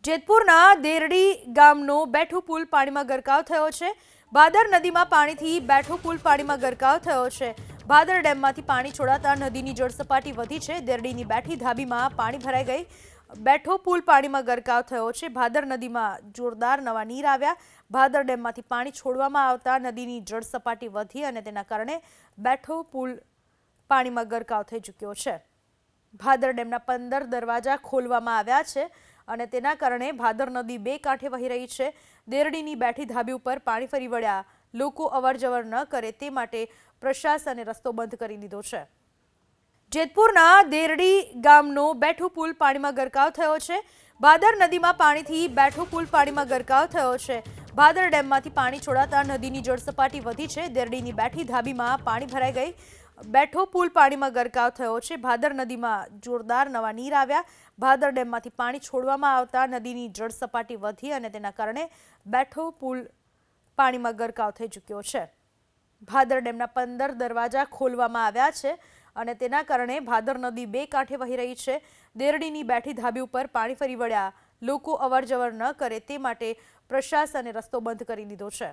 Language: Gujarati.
જેતપુરના દેરડી ગામનો બેઠો પુલ પાણીમાં ગરકાવ થયો છે। ભાદર નદીમાં પાણીથી બેઠો પુલ પાણીમાં ગરકાવ થયો છે। ભાદર ડેમમાંથી પાણી છોડાતા નદીની જળસપાટી વધી છે। દેરડીની બેઠી ધાબીમાં પાણી ભરાઈ ગઈ। બેઠો પુલ પાણીમાં ગરકાવ થયો છે। ભાદર નદીમાં જોરદાર નવા નીર આવ્યા। ભાદર ડેમમાંથી પાણી છોડવામાં આવતા નદીની જળસપાટી વધી અને તેના કારણે બેઠો પુલ પાણીમાં ગરકાવ થઈ ચૂક્યો છે। ભાદર ડેમના 15 દરવાજા ખોલવામાં આવ્યા છે અને તેના કારણે ભાદર નદી બે કાંઠે વહી રહી છે। દેરડીની બેઠી ધાબી ઉપર પાણી ફરી વળ્યા। લોકો અવરજવર ન કરે તે માટે પ્રશાસને રસ્તો બંધ કરી દીધો છે। જેતપુરના દેરડી ગામનો બેઠો પુલ પાણીમાં ગરકાવ થયો છે। ભાદર નદીમાં પાણીથી બેઠો પુલ પાણીમાં ગરકાવ થયો છે। ભાદર ડેમમાંથી પાણી છોડાતા નદીની જળસપાટી વધી છે। દેરડીની બેઠી ધાબીમાં પાણી ભરાઈ ગઈ। બેઠો પુલ પાણીમાં ગરકાવ થયો છે। ભાદર નદીમાં જોરદાર નવા નીર આવ્યા। ભાદર ડેમમાંથી પાણી છોડવામાં આવતા નદીની જળસપાટી વધી અને તેના કારણે બેઠો પુલ પાણીમાં ગરકાવ થઈ ચૂક્યો છે। ભાદર ડેમના 15 દરવાજા ખોલવામાં આવ્યા છે અને તેના કારણે ભાદર નદી બે કાંઠે વહી રહી છે। દેરડીની બેઠી ધાબી ઉપર પાણી ફરી વળ્યા। લોકો અવરજવર ન કરે તે માટે પ્રશાસને રસ્તો બંધ કરી દીધો છે।